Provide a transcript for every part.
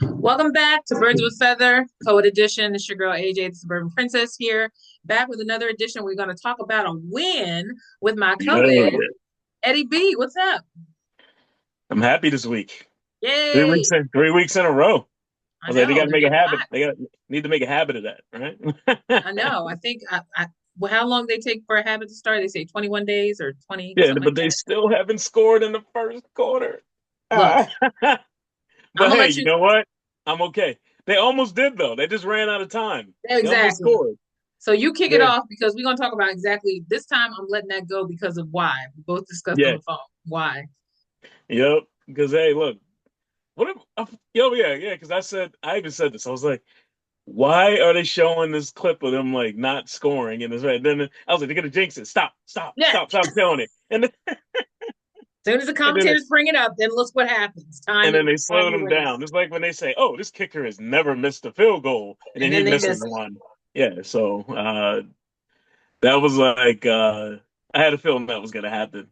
Welcome back to Birds with Feather, CoEd edition. It's your girl AJ, the Suburban Princess here. Back with another edition. We're going to talk about a win with my Yeah, CoEd, Eddie B. What's up? I'm happy this week. Three Yay! weeks in 3 weeks in a row. I I was like, they got know to they're make a getting habit. hot. Need to make a habit of that, right? I know. I think well, how long they take for a habit to start? They say 21 days or 20 Yeah, something like but they that. still haven't scored in the first quarter. Look, Ah. I'm But gonna hey, let you you. know what? I'm okay. They almost did though. They just ran out of time. They almost Exactly. scored. So you kick it Yeah, off because we're gonna talk about exactly this time. I'm letting that go because of why. We both discussed on yeah, the phone why. yep. Because hey, look, what? Yo, yeah. Because I even said this. I was like, why are they showing this clip of them like not scoring in this? Right? Then I was like, they're gonna jinx it. Yeah. Stop showing it. Soon as the And then commentators bring it up, then look what happens. and then they Time slowed him erased. down. It's like when they say, "Oh, this kicker has never missed a field goal," and then And he then they misses miss it. one. Yeah, so that was like I had a feeling that was gonna happen.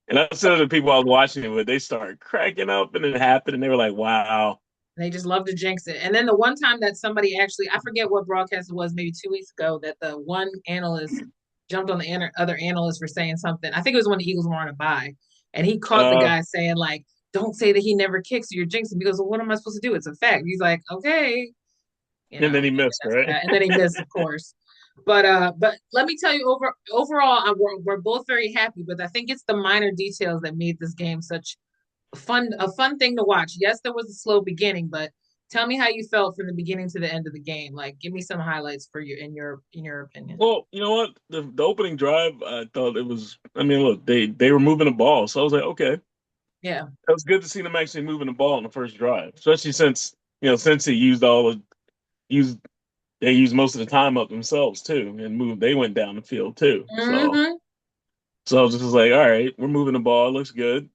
And I said to the people I was watching it with, they started cracking up, and it happened, and they were like, "Wow, They just love to jinx it. And then the one time that somebody actually, I forget what broadcast it was, maybe 2 weeks ago, that the one analyst jumped on the other analyst for saying something. I think it was when the Eagles were on a bye. And he caught the uh," guy saying, like, don't say that he never kicks or you're jinxing because well, what am I supposed to do? It's a fact. He's like, okay, and then he and then missed, that's what right? happened. And then he missed, of course. But let me tell you, overall, we're both very happy. But I think it's the minor details that made this game such a fun thing to watch. Yes, there was a slow beginning, but tell me how you felt from the beginning to the end of the game. Like, give me some highlights for you in your opinion. Well, you know what? The opening drive, I thought it was. I mean, look, they were moving the ball, so I was like, okay, Yeah, it was good to see them actually moving the ball in the first drive, especially since he used they used most of the time up themselves too and moved. They went down the field too. mm-hmm. So I was just like, all right, we're moving the ball, it looks good.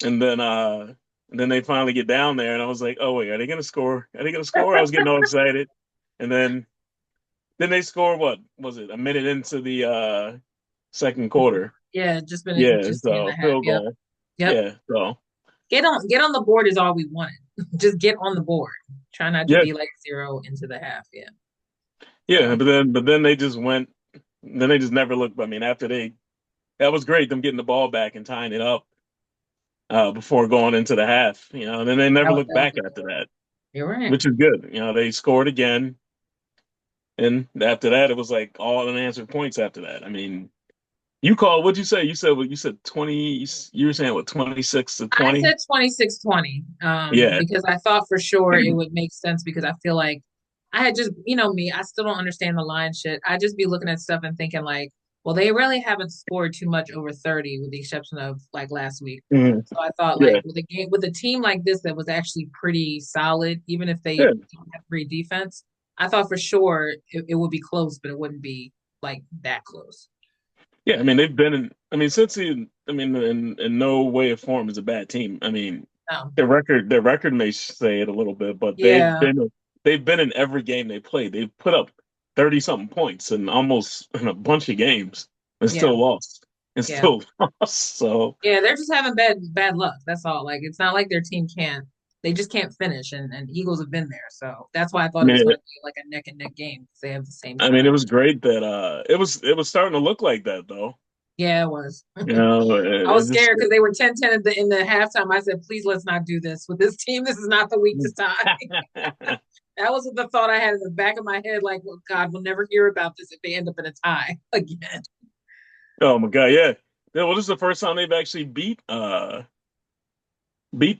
And then they finally get down there and I was like, oh wait, are they gonna score? Are they gonna score? I was getting all excited. And then they score what was it, a minute into the second quarter. Yeah, Yeah, just in the so half. field Yep, goal. yep. Yeah, so Get on the board is all we wanted. Just get on the board. Try not to yeah, be like zero into the half. Yeah. yeah, So but then they just went then they just never looked. I mean, after they that was great, them getting the ball back and tying it up before going into the half, and then they never looked that was back good. after that, You're right. which is good. They scored again, and after that, it was like all unanswered points after that. I mean, what'd you say? You said 20, you were saying what, 26 to I 20? said 26-20 Yeah. because I thought for sure it would make sense because I feel like I had just, me, I still don't understand the line shit. I just be looking at stuff and thinking like, well, they really haven't scored too much over 30 with the exception of like last week. Mhm. So I thought like Yeah. with a team like this that was actually pretty solid, even if they Yeah. don't have great defense, I thought for sure it would be close, but it wouldn't be like that close. Yeah. I mean, they've been in, I mean, since he, I mean, in no way or form is a bad team. I mean, No. their record may say it a little bit, but Yeah. they've been in every game they played. They've put up 30 something points and almost in a bunch of games and Yeah. still lost and Yeah. still lost. So Yeah, they're just having bad luck. That's all. Like it's not like their team can't. They just can't finish, and Eagles have been there. So that's why I thought it was yeah, going to be like a neck and neck game because they have the same I mean, it size. was great that it was starting to look like that though. Yeah, it was. You know, I was it just scared because they were 10-10 in the halftime. I said, please let's not do this with this team. This is not the week to tie. That was the thought I had in the back of my head. Like, well, God, we'll never hear about this if they end up in a tie again. oh my God, yeah. Yeah, well, this is the first time they've actually beat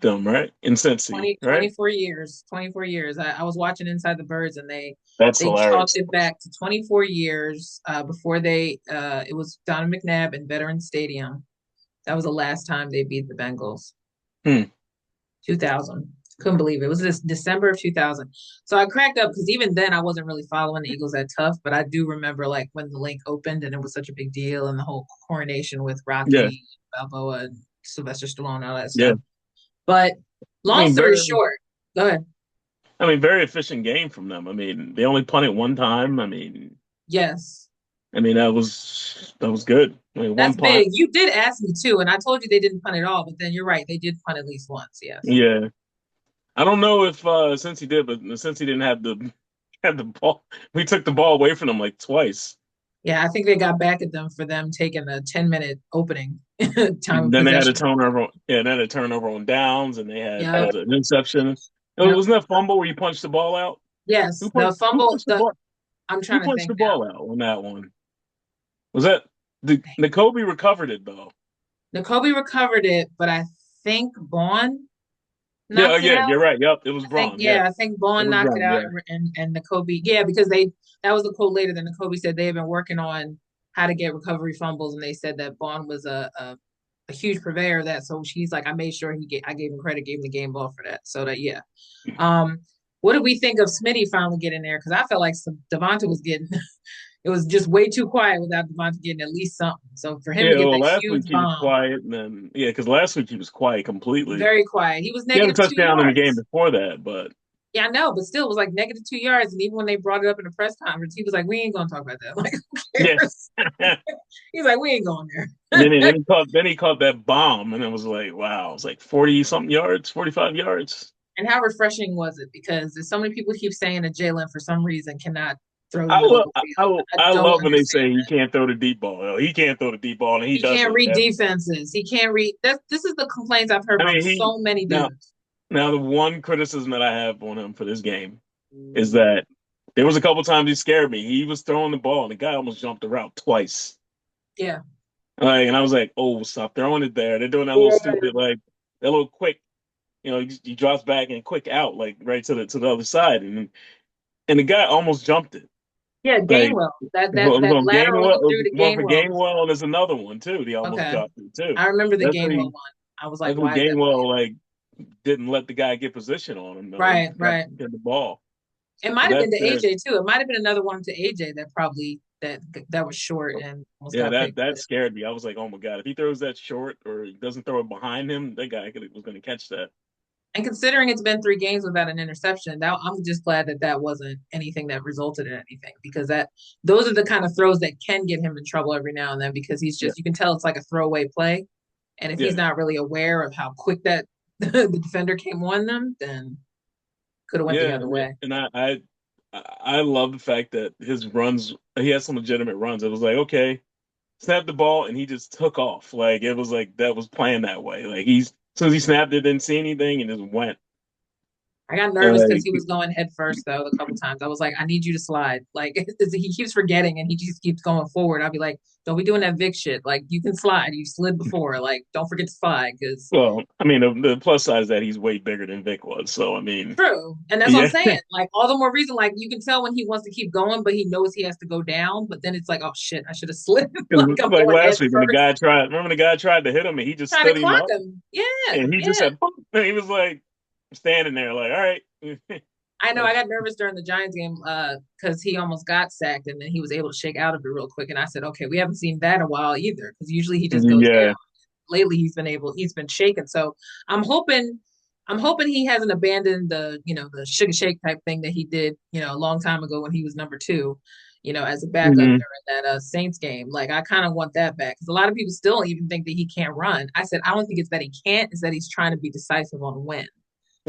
them, right? In Cincy, 20, right? 24 years. 24 years. I was watching Inside the Birds and That's they chalked hilarious. it back to 24 years before it was Donovan McNabb in Veterans Stadium. That was the last time they beat the Bengals. Hmm. 2000. Couldn't believe it. It was this December of 2000. So I cracked up because even then I wasn't really following the Eagles that tough, but I do remember like when the link opened and it was such a big deal and the whole coronation with Yeah, Rocky Balboa and Sylvester Stallone and all that yeah. stuff. But I long mean, story very, short, go ahead. very efficient game from them. I mean, they only punted one time. Yes. That was good. I mean, one That's punt. big. You did ask me too, and I told you they didn't punt at all, but then you're right. They did punt at least once. Yes. Yeah. I don't know if since he did, but since he didn't have the had the ball, we took the ball away from him like twice. Yeah, I think they got back at them for them taking a 10-minute opening time of Then they had a possession. turnover. Yeah, then a turnover on downs, and they had Yeah. what was it, an interception. Yep. Wasn't that fumble where you punched the ball out? Yes. Who The punched? Who fumble, punched the ball? I'm Who trying to punched think the now. ball out on that one? Was that the Kobe recovered it though? Kobe recovered it, but I think Bond Yeah, oh knocked it yeah, out. you're right. Yep, it was Braun. Yeah, I think it Bond was knocked it Braun. out, Yeah. and Kobe, yeah, because that was the quote later. Then Kobe said they had been working on how to get recovery fumbles, and they said that Bond was a huge purveyor of that. So she's like, I made sure I gave him credit, gave him the game ball for that. So that yeah. Um, what did we think of Smitty finally getting there? Because I felt like Devonta was getting it was just way too quiet without Devonta getting at least something. So for him to Yeah, get well, that last week huge he was bomb, quiet, and then yeah, because last week he was quiet completely. very quiet. He was He had a negative two touchdown in the game yards. before that, but Yeah, I know, but still, it was like negative 2 yards. And even when they brought it up in the press conference, he was like, "We ain't gonna talk about that. Like, who yeah. cares?" He's like, "We ain't going And there." then he caught that bomb, and it was like, wow, it was like 40 something yards, 45 yards. And how refreshing was it? Because there's so many people keep saying that Jalen, for some reason, cannot throw the I middle of love the field. I I don't love when they understand say he that. can't throw the deep ball. Yo, he can't throw the deep ball, and he He does can't it. read defenses. He can't read. This is the complaints I've heard I from mean, he so many now dudes. now the one criticism that I have on him for this game is that there was a couple times he scared me. He was throwing the ball, and the guy almost jumped the route twice. Yeah. Like, and I was like, "Oh, stop throwing it there." They're doing that little Yeah. stupid, like that little quick, he drops back and quick out, like right to the other side, and the guy almost jumped it. Yeah, Like Gainwell. That it that was that on lateral Gainwell, he it was threw to one for Gainwell was Gainwell, and there's another one too. He almost okay. dropped it too. I remember the Gainwell Luckily, one. I was like, luckily why is that funny? Gainwell like didn't let the guy get position on him though. He Right, right. got the ball. It So might have been that's to there. AJ too. It might have been another one to AJ that probably that was short and almost Yeah, got that picked. that But scared me. I was like, oh my god, if he throws that short or he doesn't throw it behind him, that guy was going to catch that. and considering it's been 3 games without an interception, that I'm just glad that that wasn't anything that resulted in anything because that those are the kind of throws that can get him in trouble every now and then because he's Yeah, just you can tell it's like a throwaway play, and if he's yeah, not really aware of how quick that the defender came on them, then could have went the yeah. I other mean, way. and I love the fact that his runs, he has some legitimate runs. It was like, okay, snapped the ball and he just took off. Like it was like that was planned that way. Like he's as soon as he snapped it, didn't see anything and just went. I got nervous because Like he was going head first though a couple times. I was like, I need you to slide. Like he keeps forgetting and he just keeps going forward. I'll be like, don't be doing that Vic shit. Like you can slide. You slid before. Like don't forget to slide because well, I mean, the plus side is that he's way bigger than Vic was. So I mean, true. And that's what I'm yeah. saying. Like all the more reason. Like you can tell when he wants to keep going, but he knows he has to go down. But then it's like, oh shit, I should have slid. Like I'm Like going head last week when the first, guy tried, remember the guy tried to hit him and he just trying to stood him clock up him. Yeah, and he just yeah. said, "Boom." And he was like standing there, like, all right. I know I That's got nervous during the Giants game because he almost got sacked and then he was able to shake out of it real quick. And I said, okay, we haven't seen that in a while either because usually he just goes down. yeah. Lately he's been shaken. So I'm hoping I'm hoping he hasn't abandoned the sugar shake type thing that he did, a long time ago when he was number two, as a backup Hmm. during that Saints game. Like I kind of want that back because a lot of people still even think that he can't run. I said I don't think it's that he can't, it's that he's trying to be decisive on when.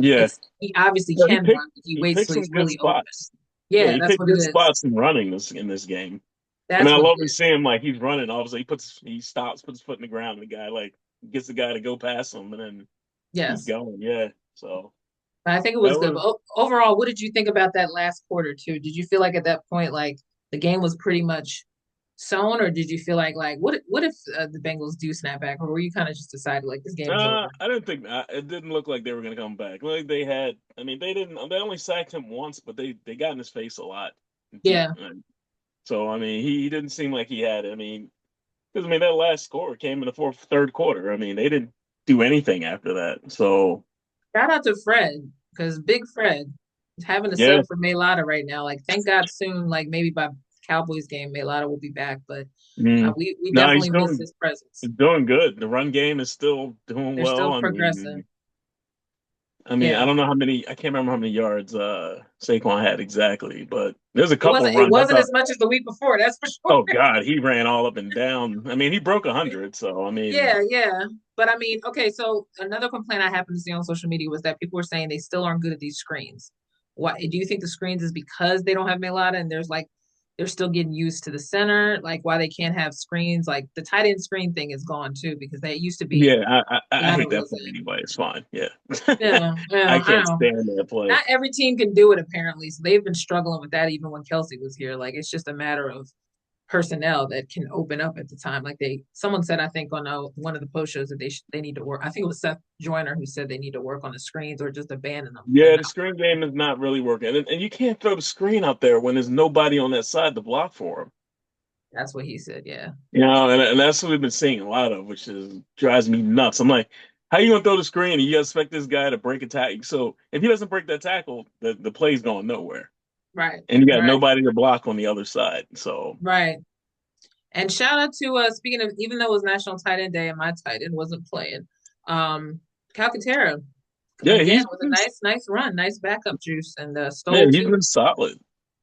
Yeah. It's he obviously Well, can run, but he he waits picked till some he's good really open. spots. Yeah, Yeah, he that's picked what it good is. spots in running this in this game. I mean, That's I what it love to is. see him like he's running. Obviously, he stops, puts his foot in the ground, and the guy like gets the guy to go past him, and then keep Yes. going. Yeah. So But I think it was that good. was But overall, what did you think about that last quarter too? Did you feel like at that point, like the game was pretty much sewn, or did you feel like what if the Bengals do snap back, or were you kind of just decided like this game is over? I didn't think it didn't look like they were going to come back. Like they had, I mean, they didn't. They only sacked him once, but they got in his face a lot. Yeah, So I mean, he didn't seem like he had. I mean, because I mean that last score came in the third quarter. I mean, they didn't do anything after that. So shout out to Fred because Big Fred is having to yeah, sub for Maylada right now. Like, thank God soon, like maybe by Cowboys game, Maylada will be back. But mm, we no, definitely miss his presence. he's doing good. The run game is still doing They're well. still progressing. I mean, I Yeah. don't know how many. I can't remember how many yards Saquon had exactly, but there's a It couple wasn't it runs. I wasn't thought, as much as the week before, that's for oh sure. God, he ran all up and down. I mean, he broke 100. So I mean, Yeah, yeah. But I mean, okay, so another complaint I happened to see on social media was that people were saying they still aren't good at these screens. What do you think the screens is because they don't have Melada and there's like they're still getting used to the center, like why they can't have screens, like the tight end screen thing is gone too, because they used to be yeah, I ladder hate that was play in. anyway. It's fine. Yeah, Yeah, I yeah, I can't know. stand that play. Not every team can do it apparently. So they've been struggling with that even when Kelsey was here. Like it's just a matter of personnel that can open up at the time. Like someone said, I think on one of the post shows that they need to work. I think it was Seth Joyner who said they need to work on the screens or just abandon them. They're Yeah, the not. screen game is not really working, and you can't throw the screen out there when there's nobody on that side to block for him. That's what he said. Yeah. You know, and that's what we've been seeing a lot of, which is drives me nuts. I'm like, how you gonna throw the screen and you expect this guy to break a tackle? So if he doesn't break that tackle, the play's going nowhere, Right. and you got Right. nobody to block on the other side. So Right. And shout out to speaking of even though it was National Tight End Day and my tight end wasn't playing, Calcaterra yeah, again with a nice run, nice backup juice, and Stoll he's too. been solid.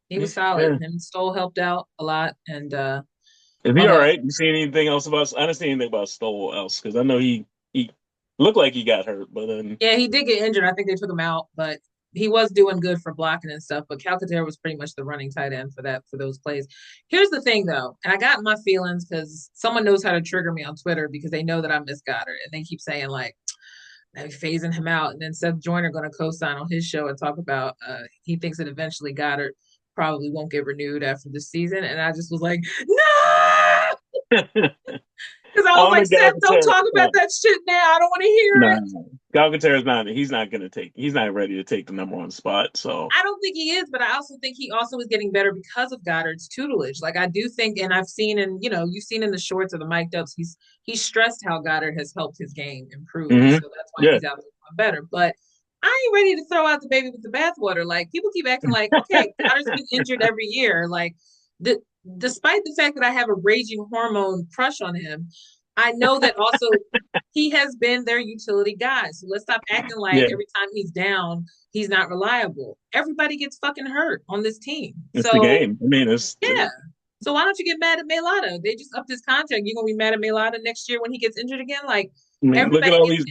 He was solid. Yeah, Him and Stoll helped out a lot, and is he all although right? You see anything else about? I didn't see anything about Stowell else because I know he looked like he got hurt, but then yeah, he did get injured. I think they took him out, but he was doing good for blocking and stuff. But Calcaterra was pretty much the running tight end for those plays. Here's the thing, though, and I got my feelings because someone knows how to trigger me on Twitter because they know that I miss Goddard, and they keep saying like phasing him out, and then Seth Joyner going to co-sign on his show and talk about he thinks that eventually Goddard probably won't get renewed after the season, and I just was like, no, I because I was don't like, think Seth, don't Galatasaray. talk about that shit now. I don't want to hear No, it. Galatasaray is not. He's not going to take. He's not ready to take the number one spot. So I don't think he is, but I also think he also is getting better because of Goddard's tutelage. Like I do think, and I've seen in you've seen in the shorts or the mic'd ups, he's stressed how Goddard has helped his game improve, hmm so that's why yeah, he's out there doing better. But I ain't ready to throw out the baby with the bathwater. Like people keep acting like, okay, Goddard's been injured every year. Like the, despite the fact that I have a raging hormone crush on him, I know that also he has been their utility guy. So let's stop acting like yeah. every time he's down, he's not reliable. Everybody gets fucking hurt on this team. It's the So game. I mean, it's. yeah. So why don't you get mad at Maylada? They just upped his contract. You're gonna be mad at Maylada next year when he gets injured again? Like I mean, everybody gets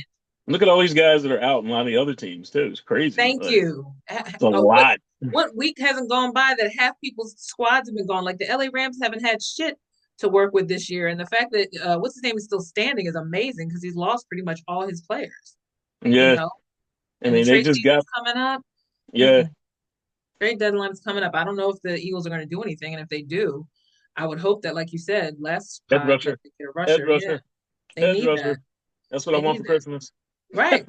look at all these guys that are out and a lot of the other teams too. It's crazy. thank Like you. it's a What lot. what week hasn't gone by that half people's squads have been gone? Like the LA Rams haven't had shit to work with this year. And the fact that what's his name is still standing is amazing because he's lost pretty much all his players, you Yeah, know. I And the mean, they trade just season's got. coming up. Yeah, Mm-mm. Trade deadline is coming up. I don't know if the Eagles are going to do anything, and if they do, I would hope that, like you said, last edge pod that rusher, they get a edge rusher. Yeah, rusher, they edge need that. rusher. That's what I They want need for that. Christmas. Right.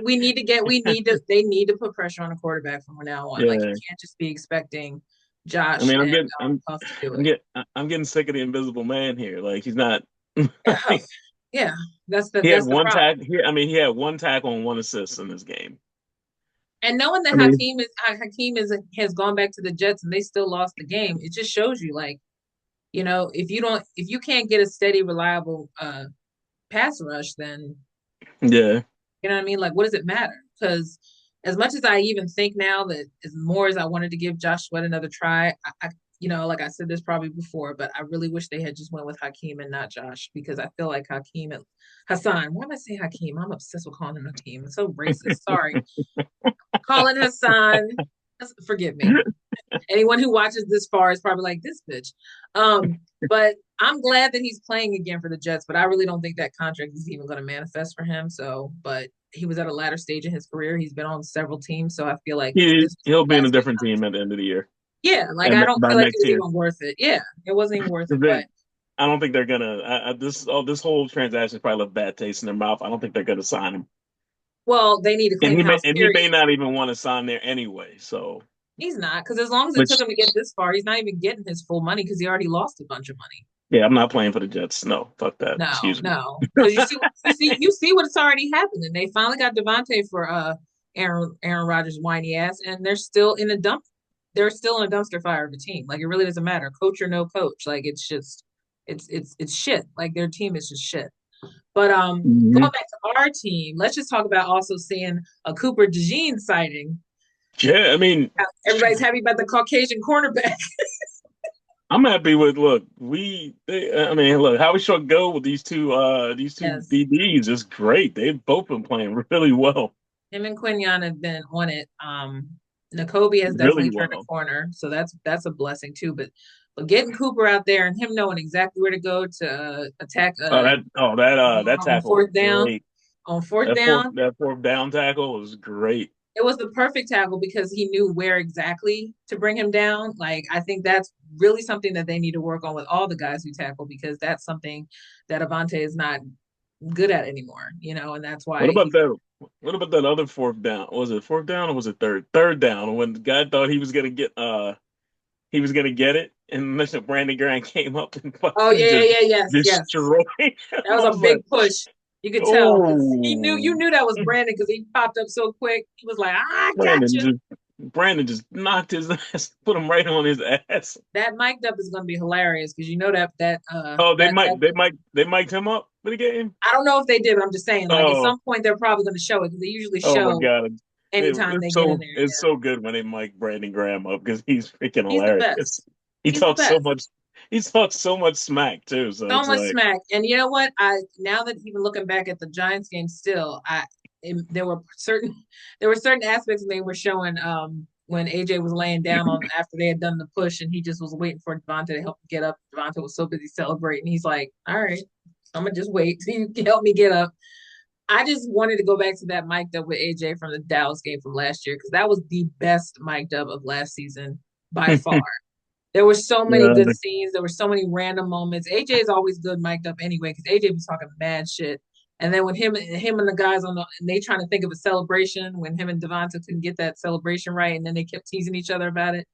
We need to get. We need to. They need to put pressure on the quarterback from now on. Like you Yeah, can't just be expecting I Josh mean, and Puff to do it. I'm getting sick of the Invisible Man here. Like he's not. Yeah, He had that's the one problem. tack. I mean, he had one tackle and one assist in this game. And knowing I that mean, Hakeem is has gone back to the Jets and they still lost the game, it just shows you like if you can't get a steady, reliable pass rush, then yeah, you know what I mean? Like, what does it matter? Because as much as I even think now that as more as I wanted to give Josh Sweat another try, like I said this probably before, but I really wish they had just went with Hakeem and not Josh because I feel like Hakeem and Hassan. Why am I saying Hakeem? I'm obsessed with calling him Hakeem. It's so racist. Sorry, Colin Hassan. Forgive me. Anyone who watches this far is probably like this bitch. But I'm glad that he's playing again for the Jets, but I really don't think that contract is even going to manifest for him. So, but he was at a latter stage in his career. He's been on several teams, so I feel like this was he'll the be in a last big different team at contract. the end of the year Yeah, like and I don't by feel like it next was year. even worth it. Yeah, it wasn't even worth it. 'Cause But I don't think they're gonna. This whole transaction probably left a bad taste in their mouth. I don't think they're gonna sign him, well, they need to clean house. and he may Period. not even want to sign there anyway. So, He's not because as long as it took which him to get this far, he's not even getting his full money because he already lost a bunch of money. yeah, I'm not playing for the Jets. No, fuck that. No, Excuse me. no, because you see what's already happening. They finally got Devontae for Aaron Rodgers' whiny ass, and they're still in a dump. They're still in a dumpster fire of a team. Like it really doesn't matter, coach or no coach. Like it's just it's shit. Like their team is just shit. But Hmm. going back to our team, let's just talk about also seeing a Cooper DeJean sighting. Yeah, I mean, Everybody's happy about the Caucasian cornerback. I'm happy with look. I mean, look, how we should go with these two Yes. DBs is great. They've both been playing really well, Him and Quinion have been on it. Nakobe has really definitely turned a well. corner, so that's a blessing too. But getting Cooper out there and him knowing exactly where to go to attack That on tackle was fourth down, great. on fourth down, That fourth down tackle was great. it was the perfect tackle because he knew where exactly to bring him down. Like I think that's really something that they need to work on with all the guys who tackle because that's something that Avante is not good at anymore, and that's What why about he's that? What about that other fourth down? Was it fourth down or was it third? Third down when the guy thought he was gonna get it, and Mr. Brandon Grant came up and oh fucking yeah, just yeah, yeah, yes, yes. destroyed him. That was I a was like, big push. You could tell because you oh, knew that was Brandon because he popped up so quick. He was like, I got Brandon you. just Brandon just knocked his ass, put him right on his ass. That mic'd up is going to be hilarious because you know Oh, that they mic'd him up for the game. I don't know if they did, but I'm just saying like at Oh, some point they're probably going to show it because they usually oh my show God. anytime they get in there. It's Yeah, so good when they mic Brandon Graham up because he's freaking he's the hilarious. best. He He's the talks so best. much he talks so much smack too. So So it's much like smack. And you know what? I now that even looking back at the Giants game, still, there were certain aspects they were showing when AJ was laying down on after they had done the push and he just was waiting for Devontae to help him get up. Devontae was so busy celebrating. He's like, "All right, I'm gonna just wait till you can help me get up." I just wanted to go back to that mic'd up with AJ from the Dallas game from last year because that was the best mic'd up of last season by far. There were so many yeah, good scenes. There were so many random moments. AJ is always good mic'd up anyway because AJ was talking mad shit. And then when him and the guys and they trying to think of a celebration when him and Devonta couldn't get that celebration right, and then they kept teasing each other about it.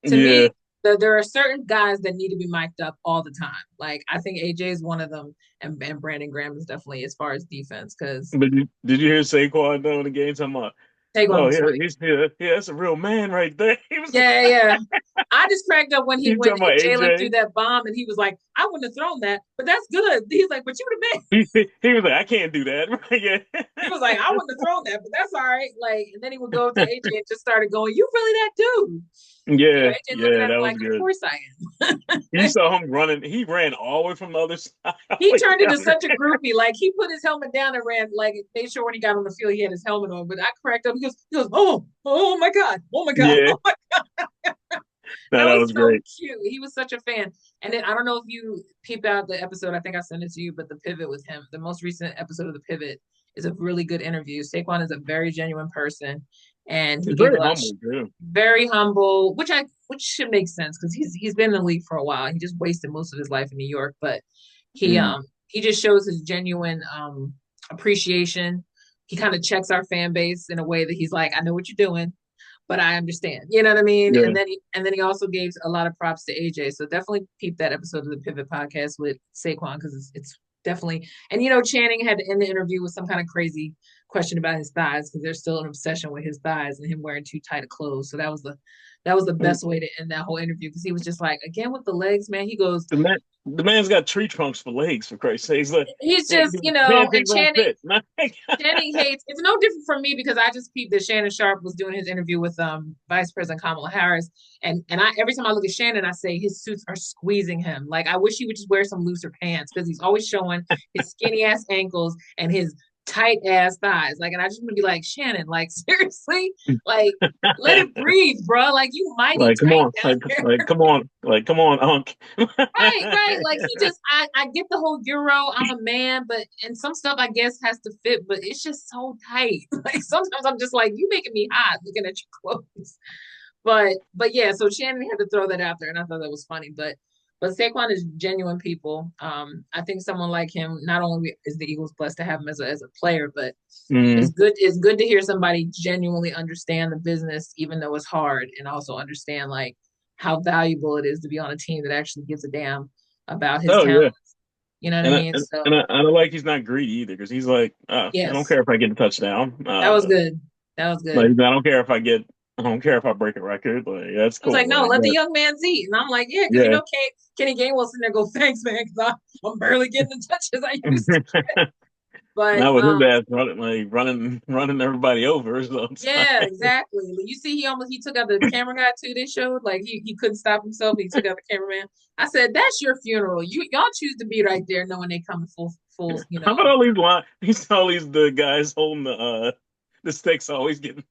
To me, yeah. there are certain guys that need to be mic'd up all the time. Like I think AJ is one of them, and Brandon Graham is definitely as far as defense because But did you hear Saquon though in the game talking about? Taquan Oh was yeah, funny. he's yeah, that's a real man right there. He was Yeah, yeah. I just cracked up when he's when talking about Jalen threw AJ. that bomb and he was like, I wouldn't have thrown that, but that's good. He's like, but you would have been. He was like, I can't do that. He was like, I wouldn't have thrown that, but that's all right. Like, and then he would go up to AJ and just started going, you really that dude? Yeah, AJ looking yeah, at him that was like, of good. course I You am. saw him running. He ran all the way from the other side, all He the way turned down into there. such a groupie. Like he put his helmet down and ran. Like made sure when he got on the field he had his helmet on. But I cracked up. Oh my god, oh my god, Yeah, oh my. no, That that was was so great. cute. He was such a fan. And then I don't know if you peep out the episode. I think I sent it to you, but the pivot with him, the most recent episode of the pivot is a really good interview. Saquon is a very genuine person, and he He's gave a very lot of humble too. very humble, which should make sense because he's been in the league for a while. He just wasted most of his life in New York, but he Mm. um he just shows his genuine appreciation. He kind of checks our fan base in a way that he's like, I know what you're doing, but I understand. You know what I mean? Yeah, And then he also gave a lot of props to AJ. So definitely peep that episode of the Pivot podcast with Saquon because it's definitely. And Channing had to end the interview with some kind of crazy question about his thighs because there's still an obsession with his thighs and him wearing too tight of clothes. So that was the best way to end that whole interview because he was just like, again with the legs, man. He goes, the man's got tree trunks for legs for Christ's sake. Like, he's hey, just, pants and ain't gonna Channing fit. Channing hates. It's no different from me because I just peeped that Shannon Sharp was doing his interview with Vice President Kamala Harris, and I every time I look at Shannon, I say his suits are squeezing him. Like I wish he would just wear some looser pants because he's always showing his skinny ass ankles and his tight ass thighs. Like, and I just want to be like Shannon, like seriously, like let it breathe, bro. Like you mighty Like, come tight on, down there. come on, Unc. Right, right. Like he just I get the whole Euro, I'm a man, but and some stuff I guess has to fit, but it's just so tight. Like sometimes I'm just like, you making me hot looking at your clothes. But yeah, so Shannon had to throw that out there and I thought that was funny. But Saquon is genuine people. I think someone like him, not only is the Eagles blessed to have him as a player, but Mm. it's good to hear somebody genuinely understand the business, even though it's hard, and also understand like how valuable it is to be on a team that actually gives a damn about his Oh talent. yeah, You know what I mean? So I don't like he's not greedy either because he's like, I don't yes, care if I get a touchdown. that was good. That was Like good. I don't care if I get. I don't care if I break a record. Like that's He was like, cool. no, Like let the that. young man eat. And I'm like, yeah, because Yeah. Kenny Gainwell's sitting there go, thanks, man, because I'm barely getting the touches I used to. But Now with his ass running, like running everybody over. So it's yeah, like, exactly. You see, he took out the camera guy too. They showed like he couldn't stop himself. He took out the cameraman. I said, "That's your funeral. Y'all choose to be right there, knowing they come full. You how about know, all these these all these the guys holding the sticks always getting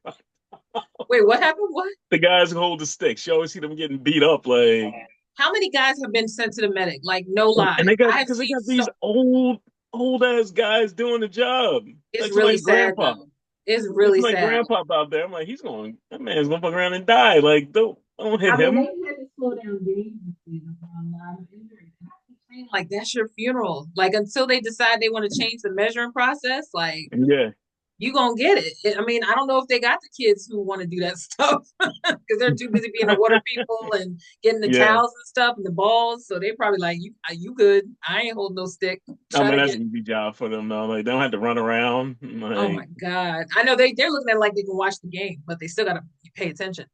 wait, what happened? What? the guys who hold the sticks. You always see them getting beat up. Like How many guys have been sent to the medic? Like, no lie, and they got I have because they seen got so. these old ass guys doing the job. It's Like really somebody's sad grandpa. though. It's It's really my sad. grandpa out there. I'm like, that man's gonna fuck around and die. Like, don't hit I mean, they him. had to slow down games this season for a lot of injuries. And I keep saying, like, that's your funeral. Like, until they decide they want to change the measuring process, like, Yeah, you gonna get it. I mean, I don't know if they got the kids who want to do that stuff because they're too busy being the water people and getting the yeah. towels and stuff and the balls. So they probably like, you good? I ain't holding no stick. I Try mean, to that's get. an easy job for them though. Like, they don't have to run around. Oh my Like, god! I know they're looking at it like they can watch the game, but they still gotta pay attention.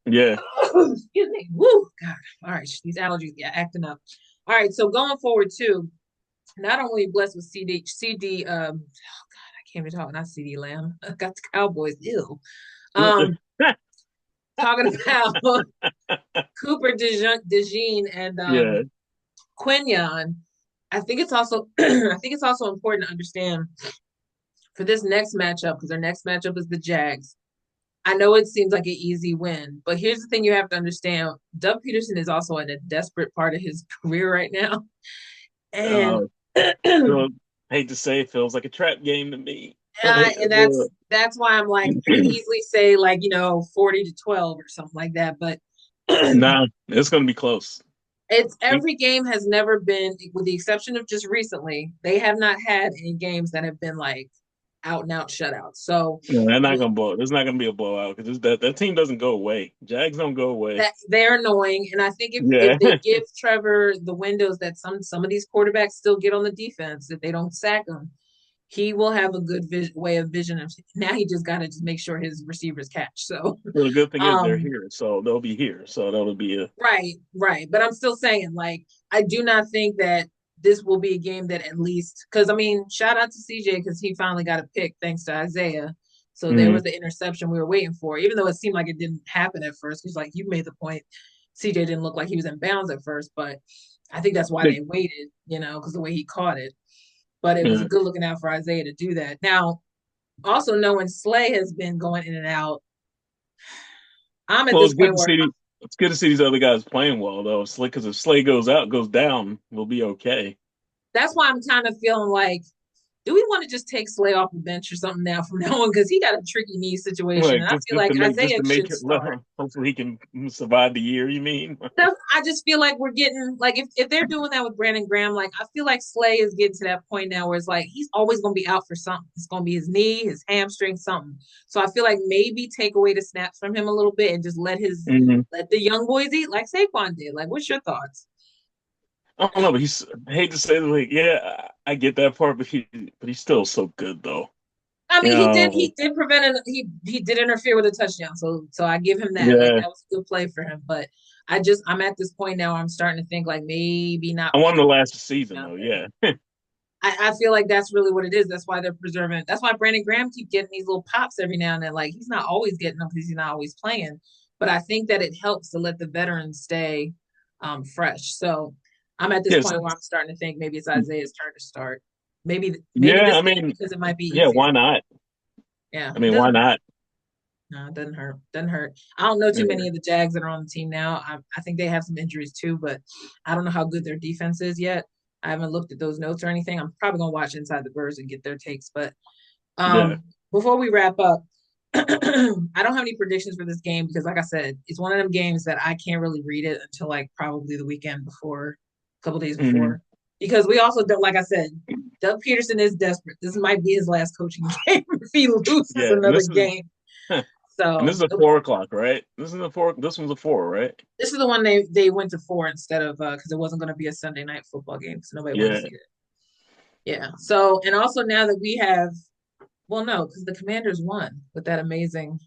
yeah. Excuse me. Woo! God. All right, these allergies, yeah, acting up. All right, so going forward too, not only blessed with CD. Oh God, I can't even talk. Not CD Lamb. I got the Cowboys. Ew. Um, talking about Cooper DeJean and Yeah. Quinion. I think it's also I think it's also important to understand for this next matchup because their next matchup is the Jags. I know it seems like an easy win, but here's the thing you have to understand. Doug Peterson is also in a desperate part of his career right now. And Uh, so, hate to say, it feels like a trap game to me. Like, and that's why I'm like I can easily say like 40-12 or something like that, but nah, it's gonna be close. it's every game has never been, with the exception of just recently, they have not had any games that have been like out and out shutouts. So No, they're not gonna blow. There's not gonna be a blowout because that team doesn't go away. Jags don't go away. that they're annoying. And I think if Yeah, they give Trevor the windows that some of these quarterbacks still get on the defense, if they don't sack him, he will have a good way of vision. Now he just got to just make sure his receivers catch. So, well, the good thing is they're um, here, so they'll be here. So that'll be a right, right. But I'm still saying, like, I do not think that this will be a game that at least, because I mean, shout out to CJ because he finally got a pick thanks to Isaiah. So there mm, was the interception we were waiting for, even though it seemed like it didn't happen at first. Because, like, you made the point, CJ didn't look like he was in bounds at first, but I think that's why big. they waited, because the way he caught it. But it was Yeah. good looking out for Isaiah to do that. Now, also knowing Slay has been going in and out, I'm at Well, this point where it's good to see these other guys playing well though. Slay, because if Slay goes down, we'll be okay. that's why I'm kind of feeling like, do we want to just take Slay off the bench or something now from now on? Because he got a tricky knee situation. Like And I feel like just Isaiah to make should it. start. Hopefully, he can survive the year. You mean? I just feel like we're getting, like, if they're doing that with Brandon Graham, like, I feel like Slay is getting to that point now where it's like he's always going to be out for something. It's going to be his knee, his hamstring, something. So I feel like maybe take away the snaps from him a little bit and just Mhm. let the young boys eat like Saquon did. Like, what's your thoughts? I don't know, but I hate to say it, like, yeah, I get that part, but he's still so good though. I You mean, know, he did prevent an he did interfere with a touchdown, so I give him that. Like yeah. that was a good play for him. But I'm at this point now. I'm starting to think like maybe not I want him putting to last the season out though. there. Yeah, I feel like that's really what it is. That's why they're preserving. That's why Brandon Graham keep getting these little pops every now and then. Like he's not always getting them because he's not always playing. But I think that it helps to let the veterans stay fresh. So I'm at this yes, point where I'm starting to think maybe it's Isaiah's turn to start. Maybe yeah. this I game mean, because it might be yeah. easier. Why not? Yeah, I it mean, why doesn't hurt. not? No, it doesn't hurt. Doesn't hurt. I don't know too Yeah, many of the Jags that are on the team now. I think they have some injuries too, but I don't know how good their defense is yet. I haven't looked at those notes or anything. I'm probably gonna watch Inside the Birds and get their takes. But yeah, before we wrap up, I don't have any predictions for this game because, like I said, it's one of them games that I can't really read it until like probably the weekend before, a couple days hmm before, because we also don't. Like I said, Doug Peterson is desperate. This might be his last coaching game if he loses yeah. And another game. this So is a 4 o'clock, right? This is a four. This one's a four, right? this is the one they went to four instead of because it wasn't going to be a Sunday night football game, so nobody wanted to Yeah, see it. Yeah. So and also now that we have, well, no, because the Commanders won with that amazing.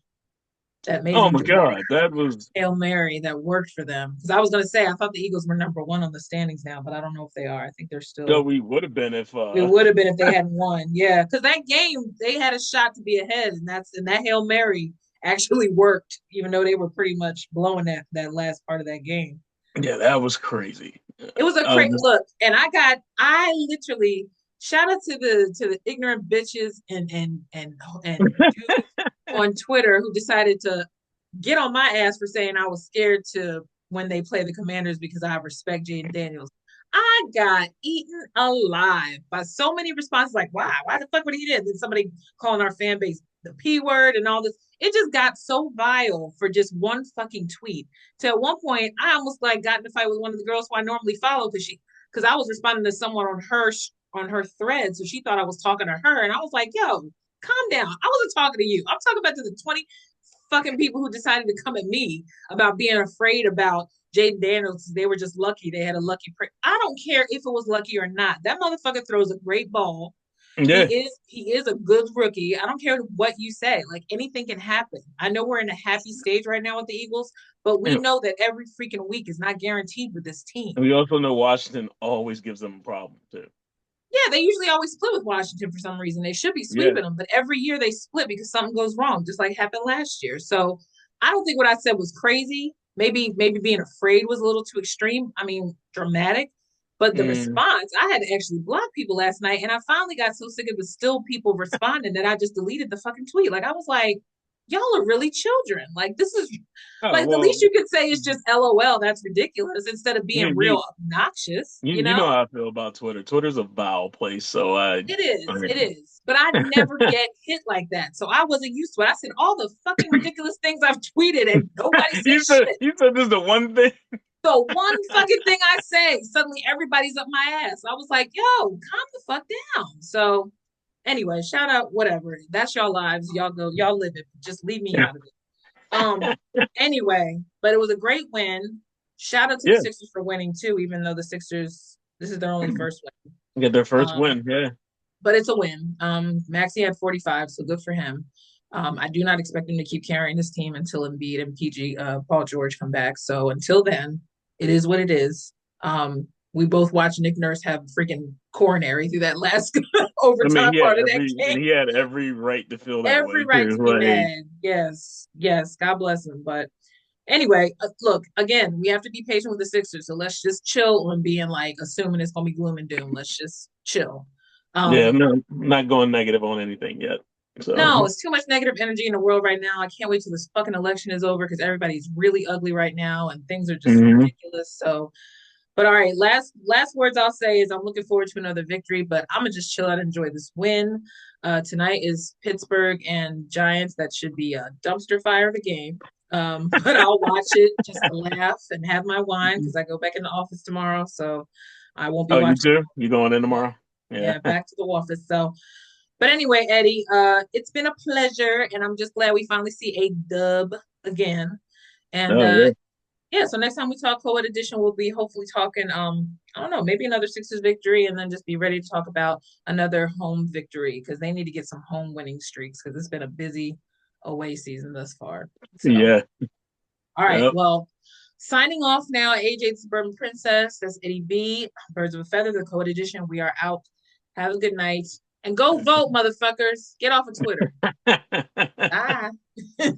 that Oh amazing my dramatic God, that was Hail Mary that worked for them. Because I was going to say, I thought the Eagles were number one on the standings now, but I don't know if they are. I think they're no. still, We would have been if we would have been if they hadn't won. Yeah. Because that game, they had a shot to be ahead. And that Hail Mary actually worked, even though they were pretty much blowing that last part of that game. yeah, that was crazy. It was a I was crazy just look. And I literally, shout out to the ignorant bitches and dudes on Twitter who decided to get on my ass for saying I was scared to when they play the Commanders because I respect Jaden Daniels. I got eaten alive by so many responses like, "Why? Why the fuck would he did?" Then somebody calling our fan base the P word and all this. It just got so vile for just one fucking tweet. To at one point, I almost like got in a fight with one of the girls who I normally follow because I was responding to someone on her thread, so she thought I was talking to her, and I was like, "Yo, calm down. I wasn't talking to you. I'm talking about to the 20 fucking people who decided to come at me about being afraid about Jaden Daniels. They were just lucky. They had a lucky prick. I don't care if it was lucky or not. That motherfucker throws a great ball. yeah, He is a good rookie. I don't care what you say. Like anything can happen. I know we're in a happy stage right now with the Eagles, but we and know that every freaking week is not guaranteed with this team. we also know Washington always gives them a problem too. Yeah, they usually always split with Washington for some reason. They should be Yeah, sweeping them, but every year they split because something goes wrong, just like happened last year. So I don't think what I said was crazy. Maybe being afraid was a little too extreme. I mean, dramatic. But the mm. response, I had to actually block people last night, and I finally got so sick of the still people responding that I just deleted the fucking tweet. Like I was like, y'all are really children. Like this is Oh like the well, least you could say is just LOL. That's ridiculous instead of I being mean, real obnoxious. You you know know? how I feel about Twitter. Twitter's a vile place, so I It mean, is. But I never get hit like that. So I wasn't used to it. I said all the fucking ridiculous things I've tweeted and nobody said shit. you said this is the one thing. So one fucking thing I say, suddenly everybody's up my ass. I was like, yo, calm the fuck down. So anyway, shout out, whatever. That's y'all lives. Y'all go, y'all live it. Just leave me out of it. Anyway, but it was a great win. Shout out to the Yeah, Sixers for winning too, even though the Sixers, this is their only first win. get their first Um, win. Yeah, but it's a win. Maxi had 45, so good for him. I do not expect him to keep carrying this team until Embiid and Paul George come back. So until then, it is what it is. We both watched Nick Nurse have freaking coronary through that last I mean, overtime part of that game. he had every right to feel that Every way right too. to be Like, mad. Yes, yes. God bless him. But anyway, look, again, we have to be patient with the Sixers. So let's just chill on being like assuming it's gonna be gloom and doom. Let's just chill. yeah, Um, no, I'm not going negative on anything yet. No, So it's too much negative energy in the world right now. I can't wait till this fucking election is over because everybody's really ugly right now and things are just mhm. ridiculous. So, but all right, last words I'll say is I'm looking forward to another victory, but I'm gonna just chill out and enjoy this win. Tonight is Pittsburgh and Giants. That should be a dumpster fire of a game. But I'll watch it just to laugh and have my wine because I go back in the office tomorrow. So I won't be Oh, you watching. too? You going in Yeah, tomorrow? Yeah. yeah, back to the office. So but anyway, Eddie, it's been a pleasure, and I'm just glad we finally see a dub again. And Oh yeah. yeah, so next time we talk co-ed edition, we'll be hopefully talking I don't know, maybe another Sixers victory, and then just be ready to talk about another home victory because they need to get some home winning streaks because it's been a busy away season thus far. So Yeah. all right, Yep. well, signing off now, AJ the Suburban Princess. That's Eddie B. Birds of a Feather, the co-ed edition. We are out. Have a good night. And go vote, motherfuckers. Get off of Twitter. Bye.